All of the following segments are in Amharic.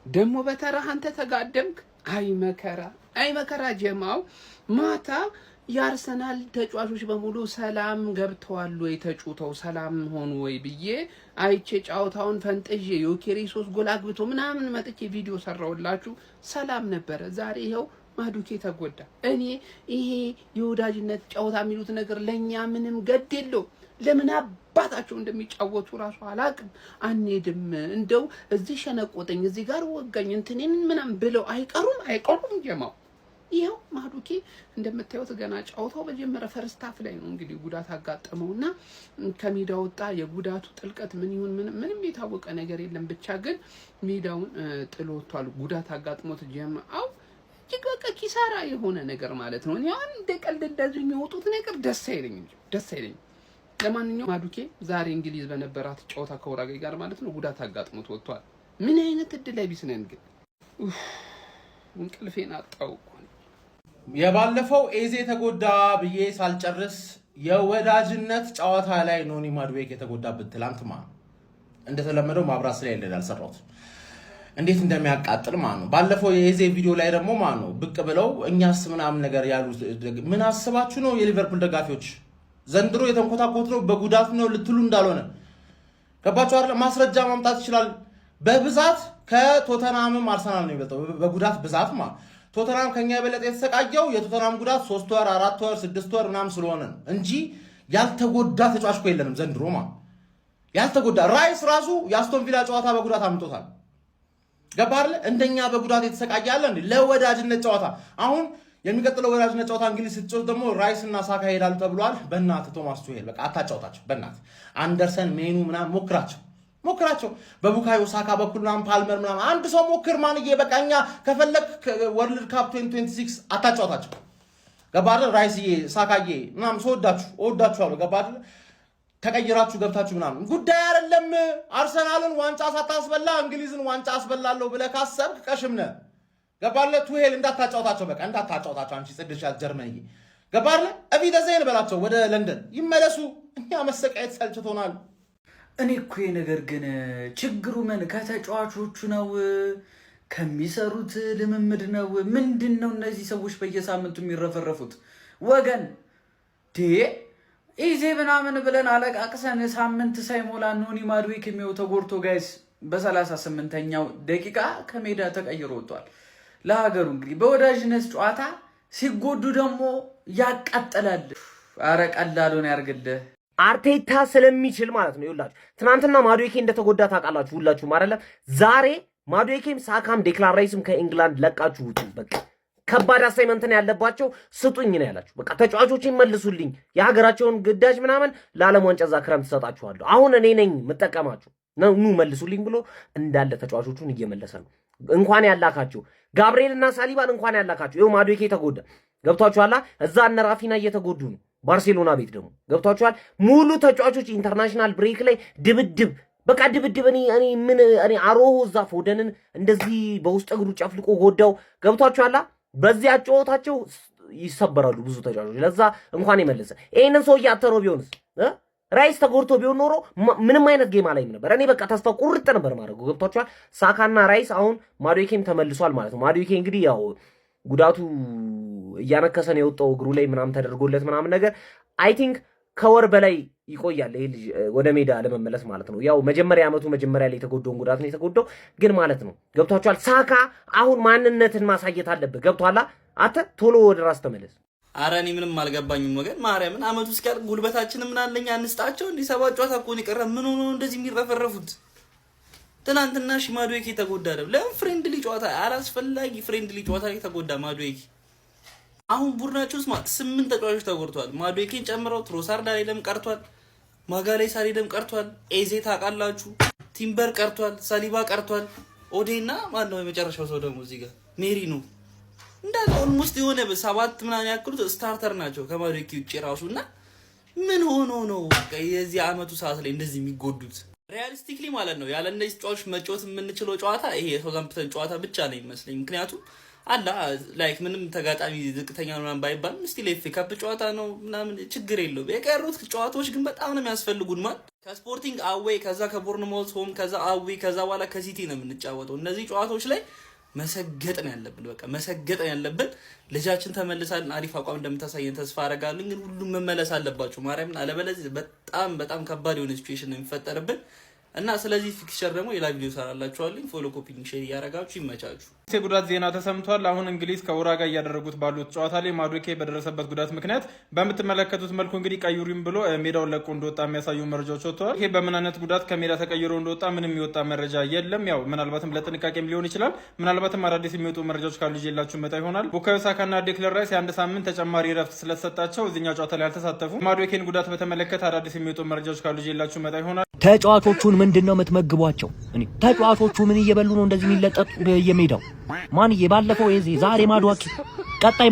ደሞ በተራህ አንተ ተጋደምክ። አይ መከራ ጀማው ማታ የአርሰናል ተጫዋቾች በሙሉ ሰላም ገብተዋል ወይ ተጫውተው ሰላም ሆኑ ወይ ብዬ አይቼ ጫውታውን ፈንጥዤ ዮኬሬስ ጎል አግብቶ ምናምን መጥቼ ቪዲዮ ሰራውላችሁ። ሰላም ነበረ። ዛሬ ይኸው ማዱኬ ተጎዳ። እኔ ይሄ የወዳጅነት ጫውታ የሚሉት ነገር ለኛ ምንም ገድ የለው። ለምን አባታቸው እንደሚጫወቱ ራሱ አላቅም። አንሄድም እንደው እዚህ ሸነቆጠኝ እዚህ ጋር ወጋኝ እንትኔን ምናምን ብለው አይቀሩም ጀማው። ይሄው ማዱኬ እንደምታዩት ገና ጫውታው በጀመረ ፈርስት ሃፍ ላይ ነው እንግዲህ ጉዳት አጋጠመውና ከሜዳ ወጣ። የጉዳቱ ጥልቀት ምን ይሁን ምንም የታወቀ ነገር የለም። ብቻ ግን ሜዳውን ጥሎ ወጥቷል። ጉዳት አጋጥሞት ጀማው እጅግ በቃ ኪሳራ የሆነ ነገር ማለት ነው። እኔ አሁን እንደ ቀልድ እንደዚህ የሚወጡት ነገር ደስ አይለኝም። ለማንኛውም ማዱኬ ዛሬ እንግሊዝ በነበራት ጨዋታ ከኡራጓይ ጋር ማለት ነው ጉዳት አጋጥሞት ወጥቷል። ምን አይነት እድል ቢስ ነን ግን እንቅልፌን አጣው። የባለፈው ኤዜ ተጎዳ ብዬ ሳልጨርስ የወዳጅነት ጨዋታ ላይ ኖኒ ማዱኬ የተጎዳበት ትላንት እንደተለመደው ማብራት ስለሌለ ያልሰራሁት እንዴት እንደሚያቃጥል ነው። ባለፈው የኤዜ ቪዲዮ ላይ ደግሞ ነው ብቅ ብለው እኛስ ምናምን ነገር ያሉ ምን አስባችሁ ነው የሊቨርፑል ደጋፊዎች ዘንድሮ የተንኮታኮት ነው በጉዳት ነው ልትሉ እንዳልሆነ ገባችሁ አይደል? ማስረጃ ማምጣት ይችላል። በብዛት ከቶተናምም አርሰናል ነው የሚበልጠው በጉዳት ብዛት ቶተናም ከኛ የበለጠ የተሰቃየው የቶተናም ጉዳት 3 ወር 4 ወር 6 ወር ምናምን ስለሆነ እንጂ ያልተጎዳ ተጫዋች እኮ የለንም ዘንድሮ ያልተጎዳ ራይስ ራሱ የአስቶን ቪላ ጨዋታ በጉዳት አምጥቶታል። ገባ አይደል? እንደኛ በጉዳት የተሰቃየ አለ እንዴ? ለወዳጅነት ጨዋታ አሁን የሚቀጥለው ወዳጅነት ጨዋታ እንግሊዝ ስትጫወት ደግሞ ራይስ እና ሳካ ይሄዳሉ ተብሏል። በእናትህ ቶማስ ቱሄል በቃ አታጫውታቸው። በእናትህ አንደርሰን ሜኑ ምናምን ሞክራቸው በቡካዮ ሳካ በኩል ምናምን ፓልመር ምናምን አንድ ሰው ሞክር ማንዬ በቃ እኛ ከፈለክ ወርልድ ካፕ 2026 አታጫውታቸው። ገባ አይደል? ራይስዬ ሳካዬ ምናምን እወዳችኋለሁ። ገባ አይደል? ተቀይራችሁ ገብታችሁ ምናምን ጉዳይ አይደለም። አርሰናልን ዋንጫ ሳታስበላ እንግሊዝን ዋንጫ አስበላለሁ ብለህ ካሰብክ ቀሽምነ ገባለ። ቱሄል እንዳታጫውታቸው በቃ እንዳታጫውታቸው። አንቺ ጽድሻል ጀርመንዬ ገባለ። እቪደ ዘይን በላቸው ወደ ለንደን ይመለሱ። እኛ መሰቃየት ሰልችቶናል። እኔ እኮ ነገር ግን ችግሩ ምን ከተጫዋቾቹ ነው ከሚሰሩት ልምምድ ነው ምንድነው? እነዚህ ሰዎች በየሳምንቱ የሚረፈረፉት ወገን ኢዜ ምናምን ብለን አለቃቅሰን ሳምንት ሳይሞላ ኖኒ ማዱኬ የሚው ተጎድቶ ጋይስ በ38ኛው ደቂቃ ከሜዳ ተቀይሮ ወጥቷል። ለሀገሩ እንግዲህ በወዳጅነት ጨዋታ ሲጎዱ ደግሞ ያቃጠላል። አረ ቀላሉን ያርግልህ አርቴታ ስለሚችል ማለት ነው። ይኸውላችሁ ትናንትና ማዱኬ እንደተጎዳ ታውቃላችሁ ሁላችሁም አይደለም? ዛሬ ማዱኬም ሳካም ዴክላን ራይስም ከኢንግላንድ ለቃችሁ ውጡ። በቃ ከባድ አሳይመንት ነው ያለባቸው። ስጡኝ ነው ያላችሁ። በቃ ተጫዋቾችን መልሱልኝ፣ የሀገራቸውን ግዳጅ ምናምን ለዓለም ዋንጫ እዛ ክረምት ትሰጣችኋለሁ። አሁን እኔ ነኝ የምጠቀማችሁ ኑ መልሱልኝ ብሎ እንዳለ ተጫዋቾቹን እየመለሰ ነው። እንኳን ያላካቸው ጋብሪኤልና ሳሊባን እንኳን ያላካቸው። ይኸው ማዱኬ ተጎዳ። ገብቷችኋል? እዛ እነ ራፊና እየተጎዱ ነው። ባርሴሎና ቤት ደግሞ ገብቷችኋል? ሙሉ ተጫዋቾች ኢንተርናሽናል ብሬክ ላይ ድብድብ በቃ ድብድብ። እኔ አሮሆ እዛ ፎደንን እንደዚህ በውስጥ እግሩ ጨፍልቆ ጎዳው። ገብቷችኋል? በዚህ አጫወታቸው ይሰበራሉ ብዙ ተጫዋቾች። ለዛ እንኳን የመለሰ ይሄንን ሰው ያተረው ቢሆንስ ራይስ ተጎድቶ ቢሆን ኖሮ ምንም አይነት ጌም አላይም ነበር። እኔ በቃ ተስፋ ቁርጥ ነበር ማድረጉ። ገብቷችኋል? ሳካና ራይስ አሁን ማዱኬም ተመልሷል ማለት ነው። ማዱኬ እንግዲህ ያው ጉዳቱ እያነከሰን የወጣው እግሩ ላይ ምናምን ተደርጎለት ምናምን ነገር አይ ቲንክ ከወር በላይ ይቆያል ይሄ ልጅ ወደ ሜዳ ለመመለስ ማለት ነው። ያው ዓመቱ መጀመሪያ ላይ የተጎዳውን ጉዳት ነው የተጎዳው ግን ማለት ነው። ገብቷችኋል? ሳካ አሁን ማንነትን ማሳየት አለበት። ገብቷላ? አተ ቶሎ ወደ ራስ ተመለስ። አረ እኔ ምንም አልገባኝም ወገን። ማርያምን አመቱ እስኪያልቅ ጉልበታችንን ምን አለኛ አንስጣቸው። እንዲህ ሰባት ጨዋታ እኮ ነው የቀረ። ምን ሆኖ እንደዚህ የሚረፈረፉት? ትናንትና ማዱኬ ተጎዳ አይደል? ለምን ፍሬንድሊ ጨዋታ አላስፈላጊ ፍሬንድሊ ጨዋታ ላይ ተጎዳ ማዱኬ። አሁን ቡድናቸው ውስጥ 8 ተጫዋቾች ተጎድተዋል። ማዱኬን ጨምረው ትሮሳርድ አልሄደም ቀርቷል። ማጋሌስ አልሄደም ቀርቷል። ኤዜ ታውቃላችሁ፣ ቲምበር ቀርቷል፣ ሳሊባ ቀርቷል። ኦዴና ማን ነው የመጨረሻው ሰው ደግሞ እዚህ ጋር ሜሪኖ እንዳለ ኦልሞስት የሆነ በ7 ምናምን ያክሉት ስታርተር ናቸው ከማዱኬ ውጪ ራሱና ምን ሆኖ ነው የዚህ አመቱ ሰዓት ላይ እንደዚህ የሚጎዱት? ሪያሊስቲክሊ ማለት ነው ያለ እነዚህ ተጫዋቾች መጫወት የምንችለው ጨዋታ ይሄ የሳውዛምፕተን ጨዋታ ብቻ ነው ይመስለኝ። ምክንያቱም አላ ላይክ ምንም ተጋጣሚ ዝቅተኛ ነው ምናምን ባይባልም ስቲል ኤፍ ኤ ካፕ ጨዋታ ነው ምናምን ችግር የለውም። የቀሩት ጨዋታዎች ግን በጣም ነው የሚያስፈልጉን ማለት ከስፖርቲንግ አዌይ ከዛ ከቦርንማውዝ ሆም ከዛ አዊ ከዛ በኋላ ከሲቲ ነው የምንጫወተው። እነዚህ ጨዋታዎች ላይ መሰገጥ ነው ያለብን። በቃ መሰገጥ ነው ያለብን። ልጃችን ተመልሳልን አሪፍ አቋም እንደምታሳየን ተስፋ አደርጋለሁ። ግን ሁሉም መመለስ አለባቸው ማርያምን፣ አለበለዚያ በጣም ከባድ የሆነ ሲቹዌሽን ነው የሚፈጠርብን እና ስለዚህ ፊክስቸር ደግሞ ሌላ ቪዲዮ ሰራላችኋለሁ። ፎሎ ኮፒንግ ሼር ያረጋችሁ ይመቻችሁ። ጉዳት ዜና ተሰምቷል። አሁን እንግሊዝ ከኡራጋይ እያደረጉት ባሉት ጨዋታ ላይ ማዱኬ በደረሰበት ጉዳት ምክንያት በምትመለከቱት መልኩ እንግዲህ ቀይሩኝ ብሎ ሜዳውን ለቆ እንደወጣ የሚያሳዩ መረጃዎች ወጥተዋል። ይሄ በምን አይነት ጉዳት ከሜዳ ተቀይሮ እንደወጣ ምንም የሚወጣ መረጃ የለም። ያው ምናልባትም ለጥንቃቄም ሊሆን ይችላል። ምናልባትም አዳዲስ የሚወጡ መረጃዎች ካሉ ይዤላችሁ መጣ ይሆናል። ቡካዮ ሳካና ዴክለር ራይስ የአንድ ሳምንት ተጨማሪ ረፍት ስለተሰጣቸው እዚህኛው ጨዋታ ላይ አልተሳተፉም። ማዱኬን ጉዳት በተመለከተ አዳዲስ የሚወጡ መረጃዎች ካሉ ይዤላችሁ መጣ ይሆናል። ተጫዋቾቹን ምንድነው የምትመግቧቸው? ተጫዋቾቹ ምን እየበሉ ነው እንደዚህ የሚለጠጡ በየሜዳው? ማንዬ ባለፈው ዛሬ ማድዋቂ ቀጣይ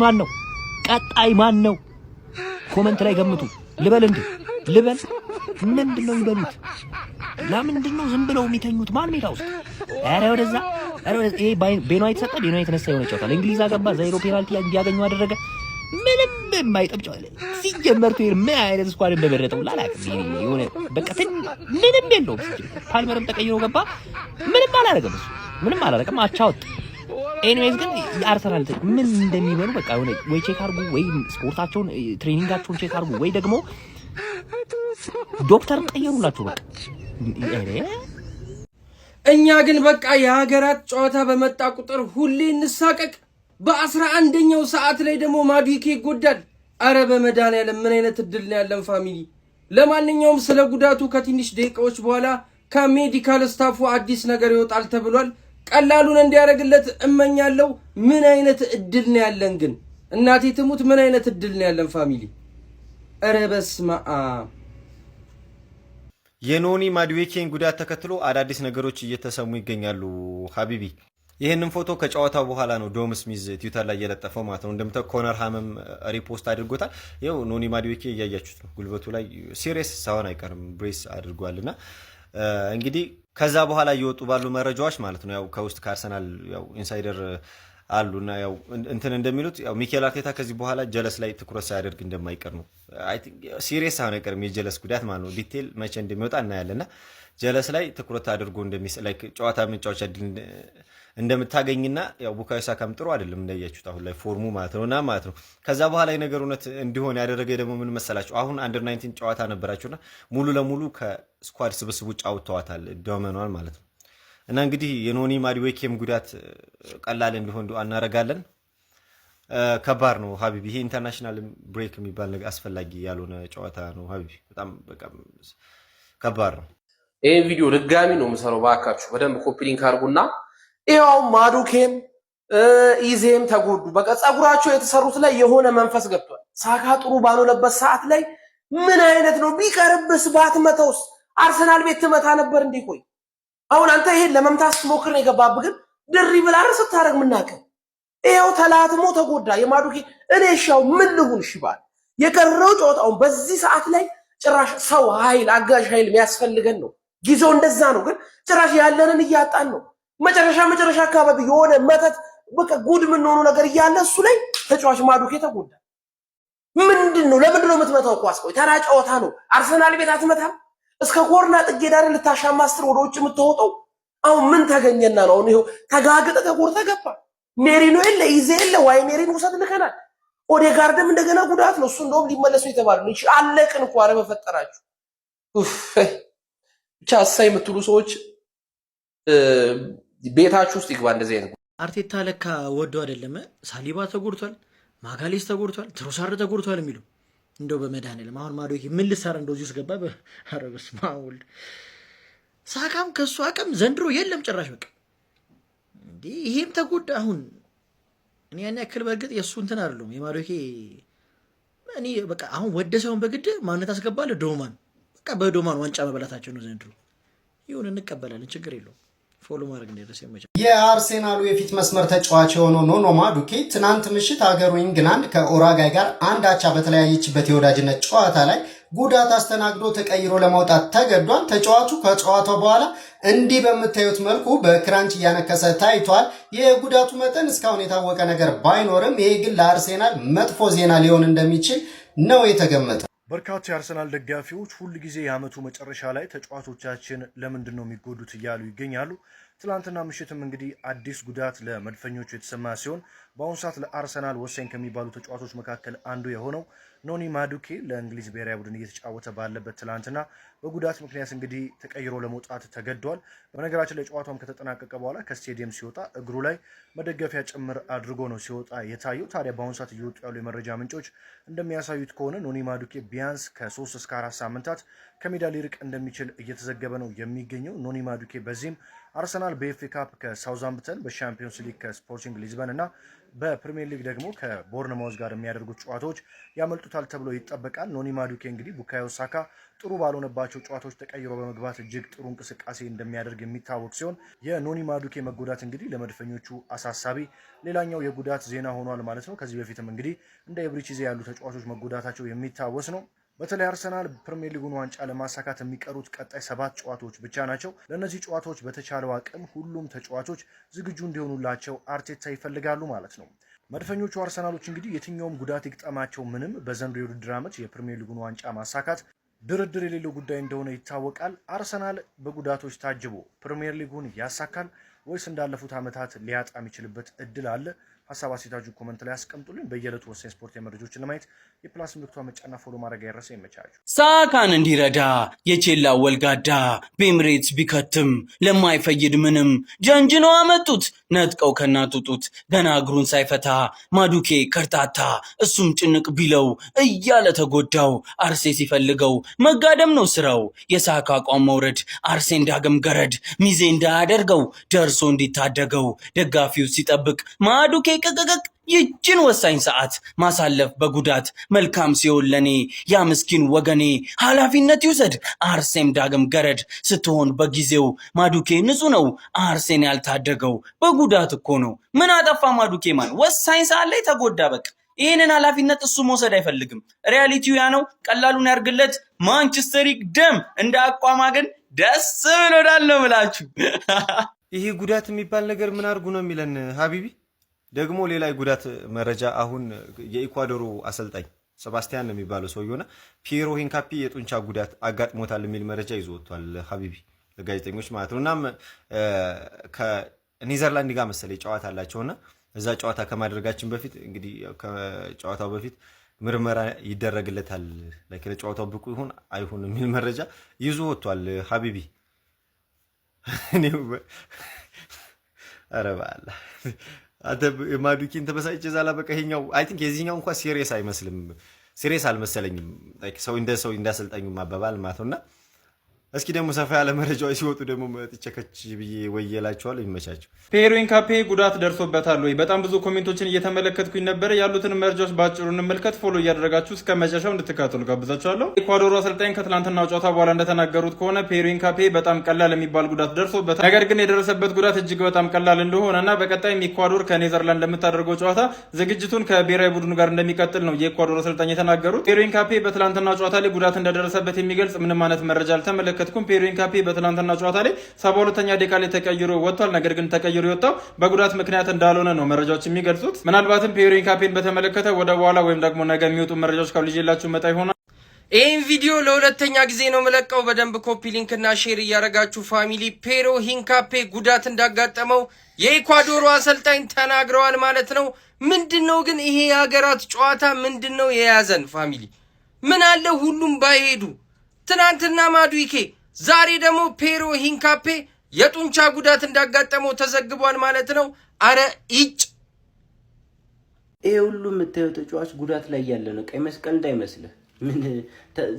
ማን ነው? ኮሜንት ላይ ገምቱ። ልበል ምንድነው ይበሉት? ለምንድነው ዝም ብለው የሚተኙት? ማን ሜዳ ውስጥ? ኧረ ወደዛ ይሄ ቤኗ የተሰጠ ቤኗ የተነሳ የሆነ ጨዋታ ለእንግሊዝ አገባ። ዛይሮ ፔናልቲ እንዲያገኙ አደረገ። ምንም የማይጠብጨው ሲጀመርቱ ምን አይነት ስኳድ እንደበረጠው ላላቅም የሆነ በቃ ምንም የለውም። ፓልመርም ተቀይሮ ገባ። ምንም አላደረገም። አቻወጥ ኤኒዌይዝ ግን የአርሰናል ምን እንደሚበሉ በቃ ሆነ ወይ ቼክ አርጉ፣ ወይ ስፖርታቸውን ትሬኒንጋቸውን ቼክ አርጉ፣ ወይ ደግሞ ዶክተር ቀየሩላችሁ። በቃ እኛ ግን በቃ የሀገራት ጨዋታ በመጣ ቁጥር ሁሌ እንሳቀቅ። በ11ኛው ሰዓት ላይ ደግሞ ማዱኬ ይጎዳል። አረ በመድኃኒዓለም ምን አይነት እድል ነው ያለን ፋሚሊ። ለማንኛውም ስለ ጉዳቱ ከትንሽ ደቂቃዎች በኋላ ከሜዲካል ስታፉ አዲስ ነገር ይወጣል ተብሏል። ቀላሉን እንዲያደርግለት እመኛለሁ። ምን አይነት እድል ነው ያለን ግን እናቴ ትሙት፣ ምን አይነት እድል ነው ያለን ፋሚሊ። አረ በስመ አብ። የኖኒ ማዱኬን ጉዳት ተከትሎ አዳዲስ ነገሮች እየተሰሙ ይገኛሉ። ሀቢቢ ይህንን ፎቶ ከጨዋታው በኋላ ነው ዶም ስሚዝ ትዊተር ላይ የለጠፈው ማለት ነው። እንደምታው ኮነር ሃምም ሪፖስት አድርጎታል። ይኸው ኖኒ ማዱኬ እያያችሁት ነው። ጉልበቱ ላይ ሲሪየስ ሳይሆን አይቀርም ብሬስ አድርጓልና እንግዲህ ከዛ በኋላ እየወጡ ባሉ መረጃዎች ማለት ነው ያው ከውስጥ ከአርሰናል ያው ኢንሳይደር አሉና ያው እንትን እንደሚሉት ያው ሚኬል አርቴታ ከዚህ በኋላ ጀለስ ላይ ትኩረት ሳያደርግ እንደማይቀር ነው። አይ ቲንክ ሲሪየስ ሳይሆን አይቀርም የጀለስ ጉዳት ማለት ነው። ዲቴል መቼ እንደሚወጣ እናያለና ጀለስ ላይ ትኩረት አድርጎ ላይክ ጨዋታ መጫወቻ እንደምታገኝና ያው ቡካዮ ሳካም ጥሩ አይደለም እንዳያችሁት አሁን ላይ ፎርሙ ማለት ነውና ማለት ነው። ከዛ በኋላ የነገር እውነት እንዲሆን ያደረገ ደግሞ ምን መሰላችሁ? አሁን አንደር 19 ጨዋታ ነበራችሁና ሙሉ ለሙሉ ከስኳድ ስብስቡ ጫውተዋታል ዶመኗል ማለት ነው። እና እንግዲህ የኖኒ ማዱኬም ጉዳት ቀላል እንዲሆን እናረጋለን። ከባድ ነው ሀቢቢ። ይሄ ኢንተርናሽናል ብሬክ የሚባል ነገር አስፈላጊ ያልሆነ ጨዋታ ነው ሀቢቢ። በጣም በቃ ከባድ ነው። ይሄን ቪዲዮ ድጋሚ ነው የምሰራው። ባካችሁ በደንብ ኮፒ ሊንክ አድርጉና ይሄው ማዱኬም ኢዜም ተጎዱ። በቃ ጸጉራቸው የተሰሩት ላይ የሆነ መንፈስ ገብቷል። ሳካ ጥሩ ባልሆነበት ሰዓት ላይ ምን አይነት ነው ቢቀርብስ ባትመተውስ አርሰናል ቤት ትመታ ነበር እንዴ? ቆይ አሁን አንተ ይሄን ለመምታት ስትሞክር ነው የገባብህ። ግን ድሪ ብላ አርስ ታረግ ምናከም ይሄው ተላትሞ ተጎዳ የማዱኬ። እኔ ሻው ምን ልሁን ሽባል የቀረው ጨዋታውን በዚህ ሰዓት ላይ ጭራሽ ሰው ኃይል አጋዥ ኃይል የሚያስፈልገን ነው። ጊዜው እንደዛ ነው። ግን ጭራሽ ያለንን እያጣን ነው። መጨረሻ አካባቢ የሆነ መተት በቃ ጉድ ምን ሆኖ ነገር እያለ እሱ ላይ ተጫዋች ማዱኬ ተጎዳ። ምንድነው? ለምንድነው የምትመታው? ኳስ ቆይ ተራ ጨዋታ ነው። አርሰናል ቤት አትመታም? እስከ ኮርና ጥጌ ዳር ልታሻማስትር ወደ ውጭ የምትወጣው አሁን ምን ተገኘና ነው? አሁን ይሄው ተጋግጠ ተቆርጠ ገባ። ሜሪኖ የለ ኢዜ የለ ዋይ ሜሪኖ ውሰድ ልከናል። ኦዴጋርድም እንደገና ጉዳት ነው። እሱ እንደውም ሊመለሱ የተባሉ ነው። እሺ አለቅን እኮ አረ በፈጠራችሁ ብቻ አሳይ የምትሉ ሰዎች ቤታችሁ ውስጥ ይግባ። እንደዚህ አይነት አርቴታ ለካ ወዶ አይደለም። ሳሊባ ተጎድቷል፣ ማጋሌስ ተጎድቷል፣ ትሮሳር ተጎድቷል የሚሉ እንደው በመድኃኒዓለም አሁን ማዱኬ ምን ልሰራ እንደዚህ ውስጥ ገባ። ኧረ በስመ አብ ወልድ። ሳካም ከሱ አቅም ዘንድሮ የለም ጭራሽ። በቃ እንዴ ይሄም ተጎዳ። አሁን እኔ ያን ያክል በእርግጥ የሱ እንትን አይደለም የማዱኬ እኔ በቃ አሁን ወደ ሰውን በግድ ማንነት አስገባለሁ። ዶማን በቃ በዶማን ዋንጫ መበላታቸው ነው ዘንድሮ። ይሁን እንቀበላለን፣ ችግር የለውም። ፎሎ ማድረግ እንደደረሰ ይመቻል። የአርሴናሉ የፊት መስመር ተጫዋች የሆነው ኖኒ ማዱኬ ትናንት ምሽት ሀገሩ ኢንግላንድ ከኡራጋይ ጋር አንድ አቻ በተለያየችበት የወዳጅነት ጨዋታ ላይ ጉዳት አስተናግዶ ተቀይሮ ለመውጣት ተገዷል። ተጫዋቹ ከጨዋታው በኋላ እንዲህ በምታዩት መልኩ በክራንች እያነከሰ ታይቷል። የጉዳቱ መጠን እስካሁን የታወቀ ነገር ባይኖርም ይሄ ግን ለአርሴናል መጥፎ ዜና ሊሆን እንደሚችል ነው የተገመተው። በርካታ የአርሰናል ደጋፊዎች ሁል ጊዜ የዓመቱ መጨረሻ ላይ ተጫዋቾቻችን ለምንድን ነው የሚጎዱት እያሉ ይገኛሉ። ትላንትና ምሽትም እንግዲህ አዲስ ጉዳት ለመድፈኞቹ የተሰማ ሲሆን በአሁኑ ሰዓት ለአርሰናል ወሳኝ ከሚባሉ ተጫዋቾች መካከል አንዱ የሆነው ኖኒ ማዱኬ ለእንግሊዝ ብሔራዊ ቡድን እየተጫወተ ባለበት ትላንትና በጉዳት ምክንያት እንግዲህ ተቀይሮ ለመውጣት ተገዷል። በነገራችን ላይ ጨዋታውም ከተጠናቀቀ በኋላ ከስቴዲየም ሲወጣ እግሩ ላይ መደገፊያ ጭምር አድርጎ ነው ሲወጣ የታየው። ታዲያ በአሁኑ ሰዓት እየወጡ ያሉ የመረጃ ምንጮች እንደሚያሳዩት ከሆነ ኖኒ ማዱኬ ቢያንስ ከ3 እስከ 4 ሳምንታት ከሜዳ ሊርቅ እንደሚችል እየተዘገበ ነው የሚገኘው። ኖኒ ማዱኬ በዚህም አርሰናል በኤፍኤ ካፕ ከሳውዛምፕተን፣ በሻምፒዮንስ ሊግ ከስፖርቲንግ ሊዝበን እና በፕሪሚየር ሊግ ደግሞ ከቦርንማውዝ ጋር የሚያደርጉት ጨዋታዎች ያመልጡታል ተብሎ ይጠበቃል። ኖኒ ማዱኬ እንግዲህ ቡካዮ ሳካ ጥሩ ባልሆነባቸው ጨዋታዎች ተቀይሮ በመግባት እጅግ ጥሩ እንቅስቃሴ እንደሚያደርግ የሚታወቅ ሲሆን የኖኒ ማዱኬ መጎዳት እንግዲህ ለመድፈኞቹ አሳሳቢ ሌላኛው የጉዳት ዜና ሆኗል ማለት ነው። ከዚህ በፊትም እንግዲህ እንደ ኤብሪቺዜ ያሉ ተጫዋቾች መጎዳታቸው የሚታወስ ነው። በተለይ አርሰናል ፕሪሚየር ሊጉን ዋንጫ ለማሳካት የሚቀሩት ቀጣይ 7 ጨዋታዎች ብቻ ናቸው። ለእነዚህ ጨዋታዎች በተቻለው አቅም ሁሉም ተጫዋቾች ዝግጁ እንዲሆኑላቸው አርቴታ ይፈልጋሉ ማለት ነው። መድፈኞቹ አርሰናሎች እንግዲህ የትኛውም ጉዳት ይግጠማቸው ምንም በዘንድሮው የውድድር ዓመት የፕሪሚየር ሊጉን ዋንጫ ማሳካት ድርድር የሌለው ጉዳይ እንደሆነ ይታወቃል። አርሰናል በጉዳቶች ታጅቦ ፕሪሚየር ሊጉን ያሳካል ወይስ እንዳለፉት ዓመታት ሊያጣ የሚችልበት እድል አለ? ሀሳብ አስተያየታችሁ ኮሜንት ላይ አስቀምጡልኝ። በየዕለቱ ወሳኝ ስፖርት መረጃዎችን ለማየት የፕላስ ምልክቷ መጫና ፎሎ ማድረግ አይረሳ። ይመቻችሁ። ሳካን እንዲረዳ የቼላ ወልጋዳ በኤምሬትስ ቢከትም ለማይፈይድ ምንም ጀንጅኖ አመጡት ነጥቀው ከናቱ ጡት ገና እግሩን ሳይፈታ ማዱኬ ከርታታ እሱም ጭንቅ ቢለው እያለ ተጎዳው። አርሴ ሲፈልገው መጋደም ነው ስራው። የሳካ አቋም መውረድ አርሴን ዳግም ገረድ ሚዜ እንዳያደርገው ደርሶ እንዲታደገው ደጋፊው ሲጠብቅ ማዱኬ ቅቅቅቅ ይችን ወሳኝ ሰዓት ማሳለፍ በጉዳት መልካም ሲሆን ለኔ ያ ምስኪን ወገኔ ኃላፊነት ይውሰድ አርሴም ዳግም ገረድ ስትሆን በጊዜው ማዱኬ ንጹህ ነው አርሴን ያልታደገው በጉዳት እኮ ነው። ምን አጠፋ ማዱኬ ማን ወሳኝ ሰዓት ላይ ተጎዳ። በቃ ይህንን ኃላፊነት እሱ መውሰድ አይፈልግም። ሪያሊቲው ያ ነው። ቀላሉን ያርግለት። ማንቸስተር ይቅደም እንደ አቋማ ግን ደስ ብሎናል ነው ብላችሁ ይሄ ጉዳት የሚባል ነገር ምን አድርጉ ነው የሚለን ሀቢቢ። ደግሞ ሌላ የጉዳት መረጃ አሁን የኢኳዶሩ አሰልጣኝ ሰባስቲያን ነው የሚባለው ሰውየውና ፒየሮ ሂንካፒ የጡንቻ ጉዳት አጋጥሞታል የሚል መረጃ ይዞ ወጥቷል ሀቢቢ ለጋዜጠኞች ማለት ነው። እናም ከኔዘርላንድ ጋር መሰለኝ ጨዋታ አላቸውና እዛ ጨዋታ ከማድረጋችን በፊት እንግዲህ ከጨዋታው በፊት ምርመራ ይደረግለታል ለጨዋታው ብቁ ይሁን አይሁን የሚል መረጃ ይዞ ወጥቷል ሀቢቢ። ኧረ በአላ አንተ ማዱኬን ተበሳጭ ዛላ በቃ ይሄኛው አይ ቲንክ የዚህኛው እንኳን ሲሪየስ አይመስልም። ሲሪየስ አልመሰለኝም። ላይክ ሰው እንዳሰልጣኙ ማባባል ማለት ነውና እስኪ ደግሞ ሰፋ ያለ መረጃዎች ሲወጡ ደግሞ መጥቸከች ብዬ ወየላችኋለሁ። ይመቻችሁ። ፒየሮ ሂንካፔ ጉዳት ደርሶበታል ወይ? በጣም ብዙ ኮሜንቶችን እየተመለከትኩኝ ነበር። ያሉትን መረጃዎች ባጭሩ እንመልከት። ፎሎ እያደረጋችሁ እስከ መጨረሻው እንድትከታተሉ ጋብዛችኋለሁ። ኢኳዶሩ አሰልጣኝ ከትላንትናው ጨዋታ በኋላ እንደተናገሩት ከሆነ ፒየሮ ሂንካፔ በጣም ቀላል የሚባል ጉዳት ደርሶበታል። ነገር ግን የደረሰበት ጉዳት እጅግ በጣም ቀላል እንደሆነና በቀጣይም ኢኳዶር ከኔዘርላንድ ለምታደርገው ጨዋታ ዝግጅቱን ከብሔራዊ ቡድኑ ጋር እንደሚቀጥል ነው የኢኳዶር አሰልጣኝ የተናገሩት። ፒየሮ ሂንካፔ በትላንትናው ጨዋታ ላይ ጉዳት እንደደረሰበት የሚገልጽ ምንም አይነት መረጃ አልተመለከትኩም። ፒየሮ ሂንካፔ በትላንትና ጨዋታ ላይ 72ኛ ደቂቃ ላይ ተቀይሮ ወጥቷል። ነገር ግን ተቀይሮ የወጣው በጉዳት ምክንያት እንዳልሆነ ነው መረጃዎች የሚገልጹት። ምናልባትም ፒየሮ ሂንካፔን በተመለከተ ወደ በኋላ ወይም ደግሞ ነገ የሚወጡ መረጃዎች ካሉ ይዤላችሁ መጣ ይሆናል። ይህን ቪዲዮ ለሁለተኛ ጊዜ ነው የምለቀው። በደንብ ኮፒ ሊንክ እና ሼር እያደረጋችሁ ፋሚሊ። ፒየሮ ሂንካፔ ጉዳት እንዳጋጠመው የኢኳዶሩ አሰልጣኝ ተናግረዋል ማለት ነው። ምንድነው ግን ይሄ የሀገራት ጨዋታ ምንድነው የያዘን ፋሚሊ? ምን አለ ሁሉም ባይሄዱ። ትናንትና ማዱኬ ዛሬ ደግሞ ፒየሮ ሂንካፔ የጡንቻ ጉዳት እንዳጋጠመው ተዘግቧል ማለት ነው። አረ ኢጭ ይሄ ሁሉ የምታየው ተጫዋች ጉዳት ላይ ያለ ነው። ቀይ መስቀል እንዳይመስልህ። ምን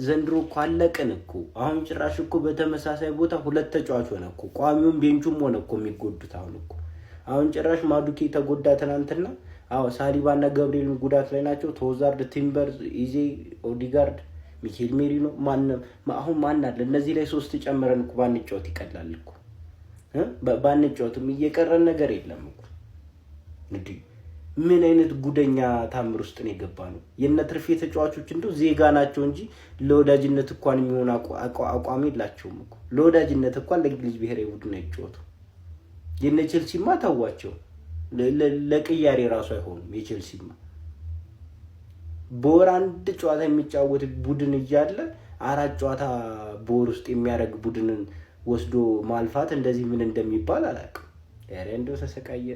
ዘንድሮ እኮ አለቅን እኮ። አሁን ጭራሽ እኮ በተመሳሳይ ቦታ ሁለት ተጫዋች ሆነ እኮ። ቋሚውም ቤንቹም ሆነ እኮ የሚጎዱት አሁን ጭራሽ ማዱኬ ተጎዳ ትናንትና። ሳሊባና ገብርኤል ጉዳት ላይ ናቸው። ቶዛርድ፣ ቲምበር፣ ኢዜ፣ ኦዲጋርድ፣ ሚኬል ሜሪኖ አሁን ማን አለ? እነዚህ ላይ 3 ጨምረን እኮ ባንጫወት ይቀላል እኮ። ባንጫወትም እየቀረን ነገር የለም እኮ። እንግዲህ ምን አይነት ጉደኛ ታምር ውስጥ ነው የገባ ነው? የነ ትርፌ ተጫዋቾች እንደው ዜጋ ናቸው እንጂ ለወዳጅነት እንኳን የሚሆን አቋም የላቸውም እኮ። ለወዳጅነት እንኳን ለእንግሊዝ ብሔራዊ ቡድን አይጫወቱ። የነ ቼልሲማ ታዋቸው ለቅያሬ ራሱ አይሆኑም። የቼልሲማ በወር አንድ ጨዋታ የሚጫወት ቡድን እያለ 4 ጨዋታ በወር ውስጥ የሚያደርግ ቡድንን ወስዶ ማልፋት እንደዚህ ምን እንደሚባል አላውቅም። ኧረ እንደው ተሰቃየ።